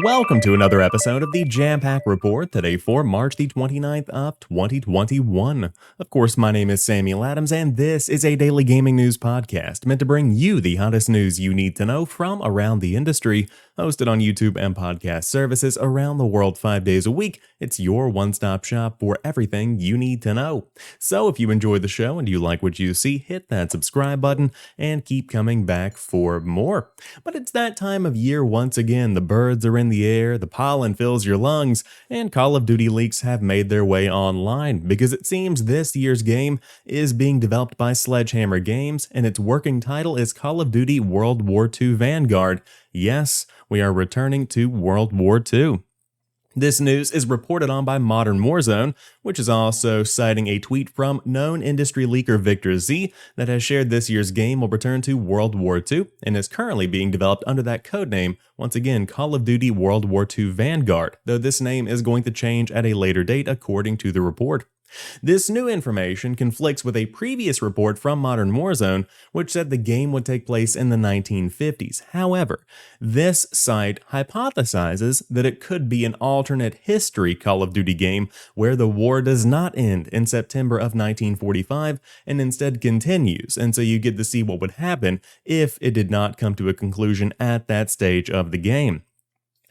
Welcome to another episode of the Jampack Report, today for March the 29th of 2021. Of course, my name is Samuel Adams, and this is a daily gaming news podcast meant to bring you the hottest news you need to know from around the industry. Hosted on YouTube and podcast services around the world 5 days a week, it's your one-stop shop for everything you need to know. So if you enjoy the show and you like what you see, hit that subscribe button and keep coming back for more. But it's that time of year once again. The birds are in the air, the pollen fills your lungs, and Call of Duty leaks have made their way online because it seems this year's game is being developed by Sledgehammer Games, and its working title is Call of Duty World War II Vanguard. Yes, we are returning to World War II. This news is reported on by Modern Warzone, which is also citing a tweet from known industry leaker VictorZ that has shared this year's game will return to World War II and is currently being developed under that codename, once again Call of Duty World War II Vanguard, though this name is going to change at a later date according to the report. This new information conflicts with a previous report from Modern Warzone, which said the game would take place in the 1950s. However, this site hypothesizes that it could be an alternate history Call of Duty game where the war does not end in September of 1945 and instead continues, and so you get to see what would happen if it did not come to a conclusion at that stage of the game.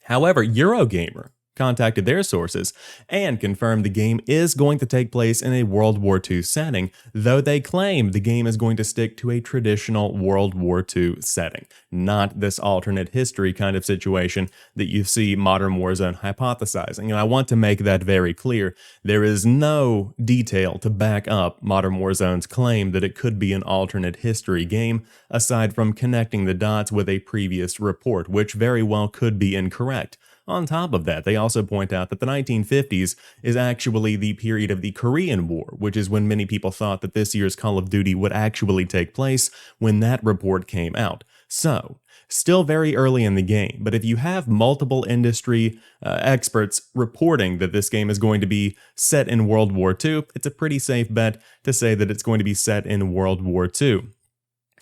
However, Eurogamer contacted their sources and confirmed the game is going to take place in a World War II setting, though they claim the game is going to stick to a traditional World War II setting, not this alternate history kind of situation that you see Modern Warzone hypothesizing. And I want to make that very clear. There is no detail to back up Modern Warzone's claim that it could be an alternate history game, aside from connecting the dots with a previous report, which very well could be incorrect. On top of that, they also point out that the 1950s is actually the period of the Korean War, which is when many people thought that this year's Call of Duty would actually take place when that report came out. So, still very early in the game, but if you have multiple industry experts reporting that this game is going to be set in World War II, it's a pretty safe bet to say that it's going to be set in World War II.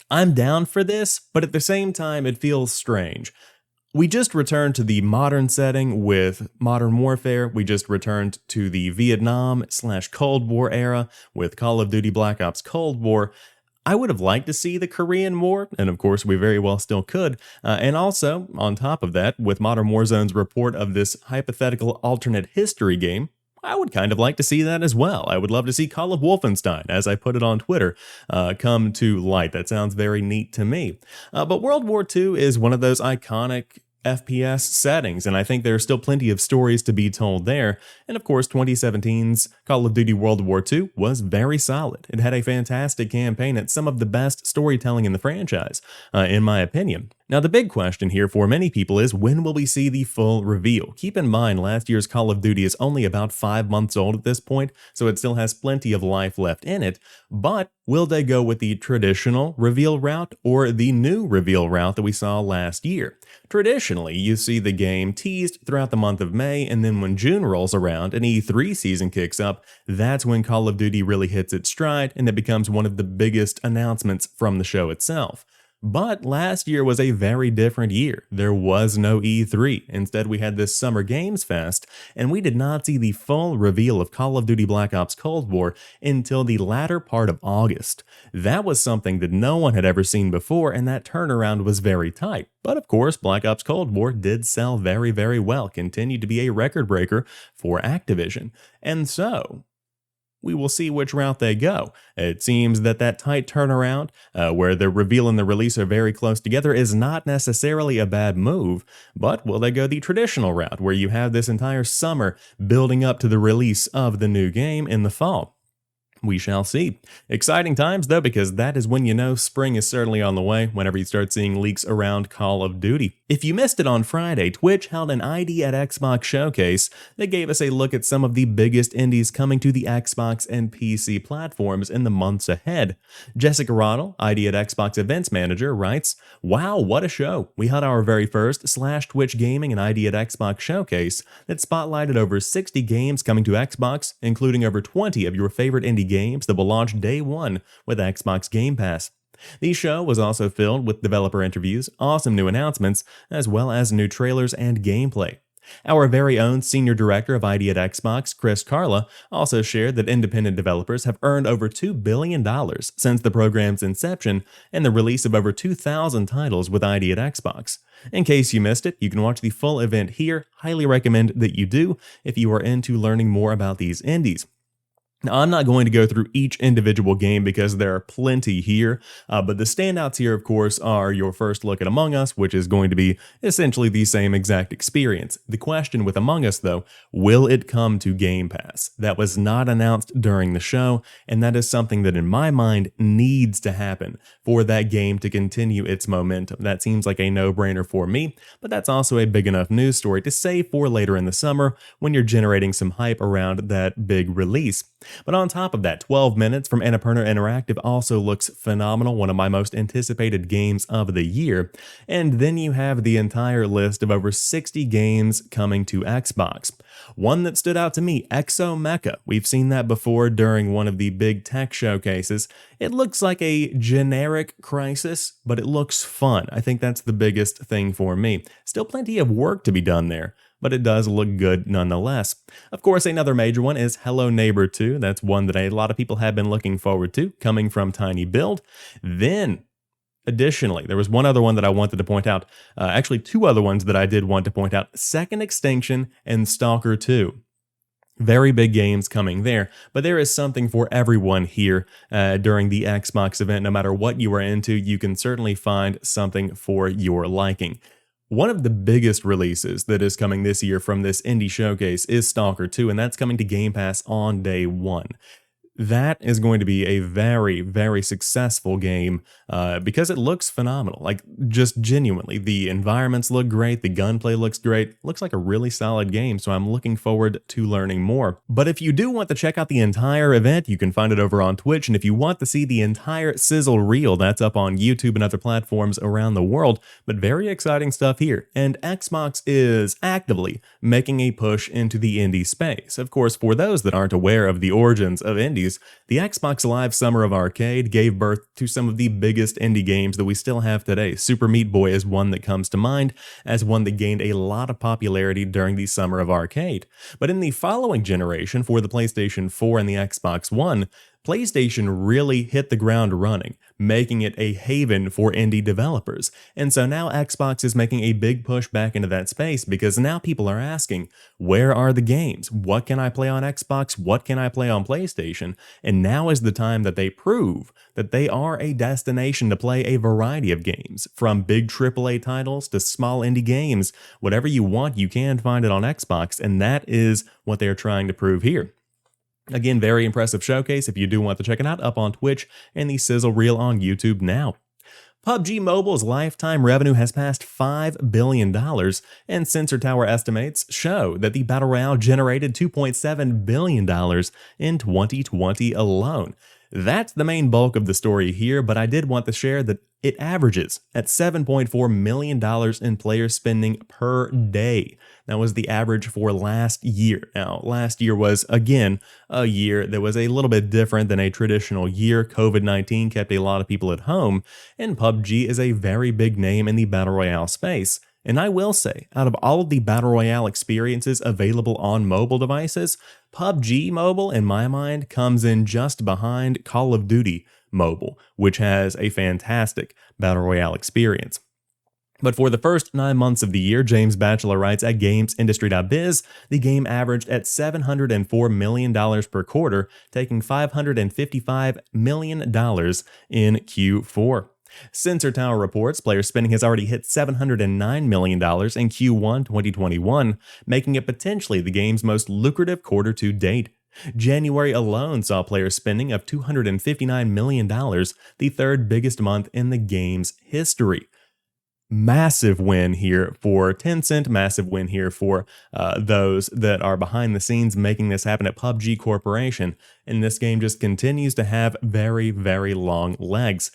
I'm down for this, but at the same time, it feels strange. We just returned to the modern setting with Modern Warfare. We just returned to the Vietnam/Cold War era with Call of Duty Black Ops Cold War. I would have liked to see the Korean War, and of course we very well still could. And also, on top of that, with Modern Warzone's report of this hypothetical alternate history game, I would kind of like to see that as well. I would love to see Call of Wolfenstein, as I put it on Twitter, come to light. That sounds very neat to me. But World War II is one of those iconic FPS settings, and I think there are still plenty of stories to be told there. And of course, 2017's Call of Duty World War II was very solid. It had a fantastic campaign and some of the best storytelling in the franchise, in my opinion. Now, the big question here for many people is, when will we see the full reveal? Keep in mind, last year's Call of Duty is only about 5 months old at this point, so it still has plenty of life left in it. But will they go with the traditional reveal route or the new reveal route that we saw last year? Traditionally, you see the game teased throughout the month of May, and then when June rolls around and E3 season kicks up, that's when Call of Duty really hits its stride and it becomes one of the biggest announcements from the show itself. But last year was a very different year. There was no E3. Instead, we had this Summer Games Fest, and we did not see the full reveal of Call of Duty Black Ops Cold War until the latter part of August. That was something that no one had ever seen before, and that turnaround was very tight. But of course, Black Ops Cold War did sell very, very well, continued to be a record breaker for Activision. And so, we will see which route they go. It seems that tight turnaround, where the reveal and the release are very close together, is not necessarily a bad move, but will they go the traditional route, where you have this entire summer building up to the release of the new game in the fall? We shall see. Exciting times, though, because that is when you know spring is certainly on the way, whenever you start seeing leaks around Call of Duty. If you missed it on Friday, Twitch held an ID at Xbox showcase that gave us a look at some of the biggest indies coming to the Xbox and PC platforms in the months ahead. Jessica Roddle, ID at Xbox Events Manager, writes, "Wow, what a show. We had our very first /twitchgaming and ID at Xbox showcase that spotlighted over 60 games coming to Xbox, including over 20 of your favorite indie games that will launch day one with Xbox Game Pass. The show was also filled with developer interviews, awesome new announcements, as well as new trailers and gameplay. Our very own Senior Director of ID at Xbox, Chris Carla, also shared that independent developers have earned over $2 billion since the program's inception and the release of over 2,000 titles with ID at Xbox. In case you missed it, you can watch the full event here. Highly recommend that you do if you are into learning more about these indies. Now, I'm not going to go through each individual game because there are plenty here, but the standouts here, of course, are your first look at Among Us, which is going to be essentially the same exact experience. The question with Among Us, though, will it come to Game Pass? That was not announced during the show, and that is something that in my mind needs to happen for that game to continue its momentum. That seems like a no-brainer for me, but that's also a big enough news story to save for later in the summer when you're generating some hype around that big release. But on top of that, 12 Minutes from Annapurna Interactive also looks phenomenal, one of my most anticipated games of the year. And then you have the entire list of over 60 games coming to Xbox. One that stood out to me, Exo Mecha. We've seen that before during one of the big tech showcases. It looks like a generic Crysis, but it looks fun. I think that's the biggest thing for me. Still plenty of work to be done there, but it does look good nonetheless. Of course, another major one is Hello Neighbor 2. That's one that a lot of people have been looking forward to, coming from Tiny Build. Then, additionally, there was one other one that I wanted to point out. Actually, two other ones that I did want to point out. Second Extinction and Stalker 2. Very big games coming there, but there is something for everyone here during the Xbox event. No matter what you are into, you can certainly find something for your liking. One of the biggest releases that is coming this year from this indie showcase is Stalker 2, and that's coming to Game Pass on day one. That is going to be a very, very successful game because it looks phenomenal. Like, just genuinely, the environments look great, the gunplay looks great, looks like a really solid game, so I'm looking forward to learning more. But if you do want to check out the entire event, you can find it over on Twitch, and if you want to see the entire sizzle reel, that's up on YouTube and other platforms around the world, but very exciting stuff here. And Xbox is actively making a push into the indie space. Of course, for those that aren't aware of the origins of indies, the Xbox Live Summer of Arcade gave birth to some of the biggest indie games that we still have today. Super Meat Boy is one that comes to mind as one that gained a lot of popularity during the Summer of Arcade. But in the following generation, for the PlayStation 4 and the Xbox One, PlayStation really hit the ground running, making it a haven for indie developers. And so now Xbox is making a big push back into that space because now people are asking, where are the games? What can I play on Xbox? What can I play on PlayStation? And now is the time that they prove that they are a destination to play a variety of games, from big AAA titles to small indie games. Whatever you want, you can find it on Xbox, and that is what they're trying to prove here. Again, very impressive showcase. If you do want to check it out, up on Twitch and the sizzle reel on YouTube now. PUBG Mobile's lifetime revenue has passed $5 billion, and Sensor Tower estimates show that the Battle Royale generated $2.7 billion in 2020 alone. That's the main bulk of the story here, but I did want to share that it averages at $7.4 million in player spending per day. That was the average for last year. Now, last year was, again, a year that was a little bit different than a traditional year. COVID-19 kept a lot of people at home, and PUBG is a very big name in the Battle Royale space. And I will say, out of all of the Battle Royale experiences available on mobile devices, PUBG Mobile, in my mind, comes in just behind Call of Duty Mobile, which has a fantastic Battle Royale experience. But for the first 9 months of the year, James Batchelor writes at GamesIndustry.biz, the game averaged at $704 million per quarter, taking $555 million in Q4. Sensor Tower reports player spending has already hit $709 million in Q1 2021, making it potentially the game's most lucrative quarter to date. January alone saw player spending of $259 million, the third biggest month in the game's history. Massive win here for Tencent, massive win here for those that are behind the scenes making this happen at PUBG Corporation, and this game just continues to have very, very long legs.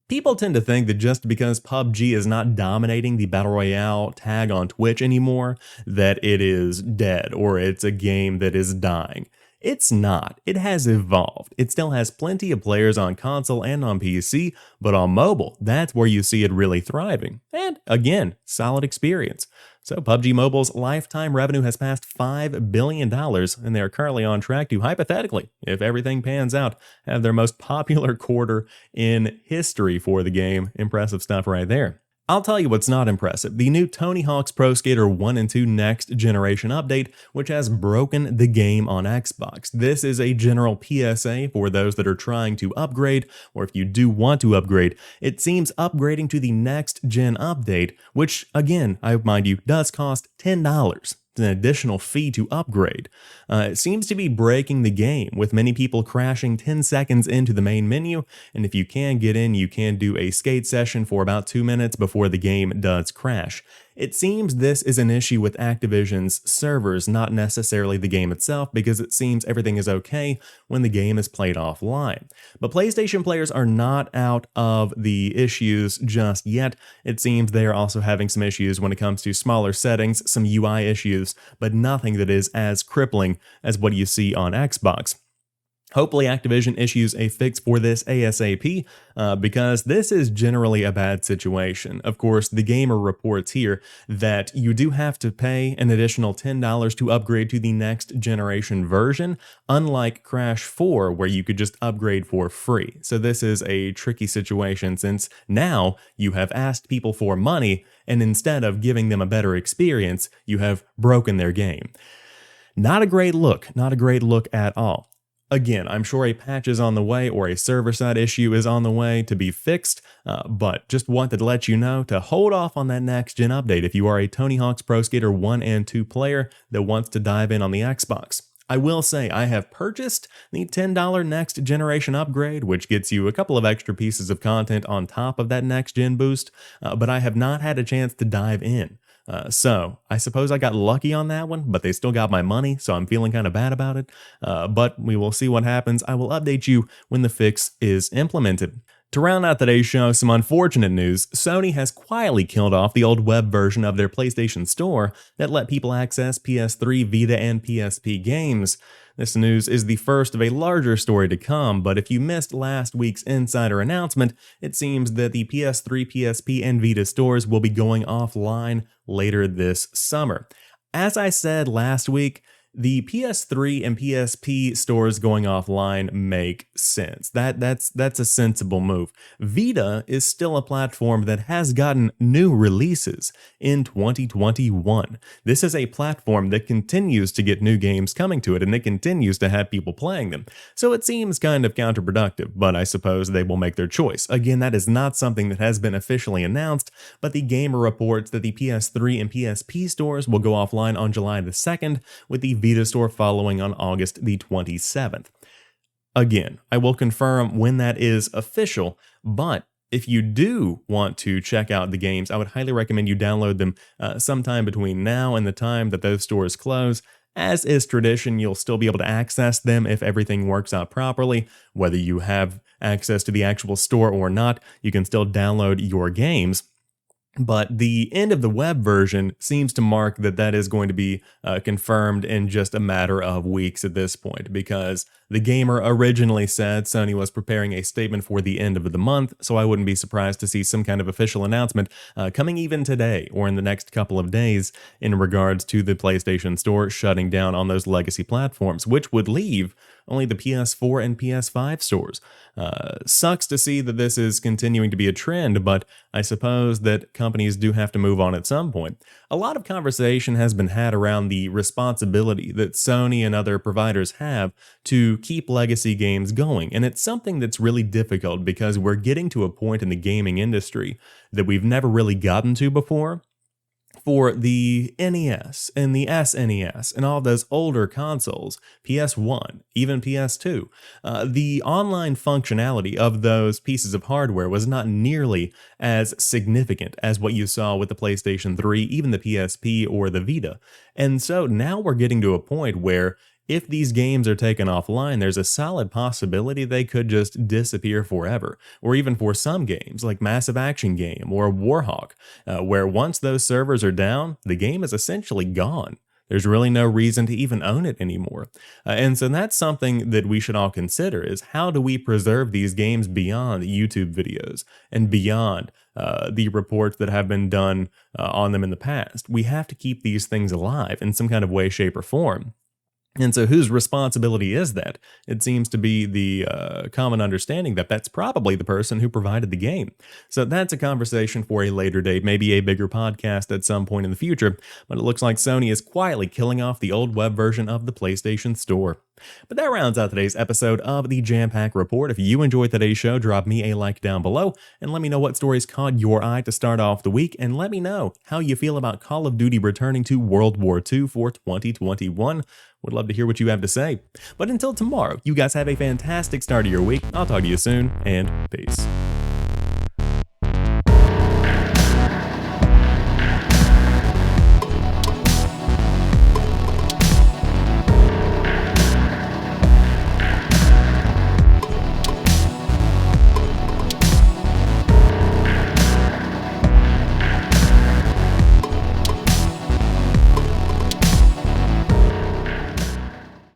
People tend to think that just because PUBG is not dominating the Battle Royale tag on Twitch anymore, that it is dead or it's a game that is dying. It's not. It has evolved. It still has plenty of players on console and on PC, but on mobile, that's where you see it really thriving. And again, solid experience. So PUBG Mobile's lifetime revenue has passed $5 billion, and they are currently on track to, hypothetically, if everything pans out, have their most popular quarter in history for the game. Impressive stuff right there. I'll tell you what's not impressive. The new Tony Hawk's Pro Skater 1 and 2 Next Generation update, which has broken the game on Xbox. This is a general PSA for those that are trying to upgrade, or if you do want to upgrade. It seems upgrading to the Next Gen update, which, again, I mind you, does cost $10. An additional fee to upgrade. It seems to be breaking the game, with many people crashing 10 seconds into the main menu, and if you can get in, you can do a skate session for about 2 minutes before the game does crash. It seems this is an issue with Activision's servers, not necessarily the game itself, because it seems everything is okay when the game is played offline. But PlayStation players are not out of the issues just yet. It seems they are also having some issues when it comes to smaller settings, some UI issues, but nothing that is as crippling as what you see on Xbox. Hopefully Activision issues a fix for this ASAP, because this is generally a bad situation. Of course, the Gamer reports here that you do have to pay an additional $10 to upgrade to the next generation version, unlike Crash 4, where you could just upgrade for free. So this is a tricky situation, since now you have asked people for money, and instead of giving them a better experience, you have broken their game. Not a great look at all. Again, I'm sure a patch is on the way or a server-side issue is on the way to be fixed, but just wanted to let you know to hold off on that next-gen update if you are a Tony Hawk's Pro Skater 1 and 2 player that wants to dive in on the Xbox. I will say I have purchased the $10 next generation upgrade, which gets you a couple of extra pieces of content on top of that next-gen boost, but I have not had a chance to dive in. So I suppose I got lucky on that one, but they still got my money, so I'm feeling kind of bad about it. But we will see what happens. I will update you when the fix is implemented. To round out today's show, some unfortunate news. Sony has quietly killed off the old web version of their PlayStation Store that let people access PS3, Vita, and PSP games. This news is the first of a larger story to come, but if you missed last week's insider announcement, it seems that the PS3, PSP, and Vita stores will be going offline later this summer. As I said last week, the PS3 and PSP stores going offline make sense. That's a sensible move. Vita is still a platform that has gotten new releases in 2021. This is a platform that continues to get new games coming to it, and it continues to have people playing them. So it seems kind of counterproductive, but I suppose they will make their choice. Again, that is not something that has been officially announced, but the Gamer reports that the PS3 and PSP stores will go offline on July the 2nd, with the Vita store following on August the 27th. Again, I will confirm when that is official, but if you do want to check out the games, I would highly recommend you download them sometime between now and the time that those stores close. As is tradition, you'll still be able to access them if everything works out properly. Whether you have access to the actual store or not, you can still download your games. But the end of the web version seems to mark that is going to be confirmed in just a matter of weeks at this point, because the Gamer originally said Sony was preparing a statement for the end of the month, so I wouldn't be surprised to see some kind of official announcement coming even today or in the next couple of days in regards to the PlayStation Store shutting down on those legacy platforms, which would leave only the PS4 and PS5 stores. Sucks to see that this is continuing to be a trend, but I suppose that companies do have to move on at some point. A lot of conversation has been had around the responsibility that Sony and other providers have to keep legacy games going, and it's something that's really difficult because we're getting to a point in the gaming industry that we've never really gotten to before. For the NES and the SNES and all those older consoles, PS1, even PS2, the online functionality of those pieces of hardware was not nearly as significant as what you saw with the PlayStation 3, even the PSP or the Vita. And so now we're getting to a point where if these games are taken offline, there's a solid possibility they could just disappear forever, or even for some games like Massive Action Game or Warhawk, where once those servers are down, the game is essentially gone. there's really no reason to even own it anymore. And so that's something that we should all consider is how do we preserve these games beyond YouTube videos and beyond the reports that have been done on them in the past. We have to keep these things alive in some kind of way, shape, or form. And so whose responsibility is that? It seems to be the common understanding that that's probably the person who provided the game. So that's a conversation for a later date, maybe a bigger podcast at some point in the future, but it looks like Sony is quietly killing off the old web version of the PlayStation Store. But that rounds out today's episode of the Jampack Report. If you enjoyed today's show, drop me a like down below and let me know what stories caught your eye to start off the week, and let me know how you feel about Call of Duty returning to World War II for 2021. Would love to hear what you have to say. But until tomorrow, you guys have a fantastic start of your week. I'll talk to you soon, and peace.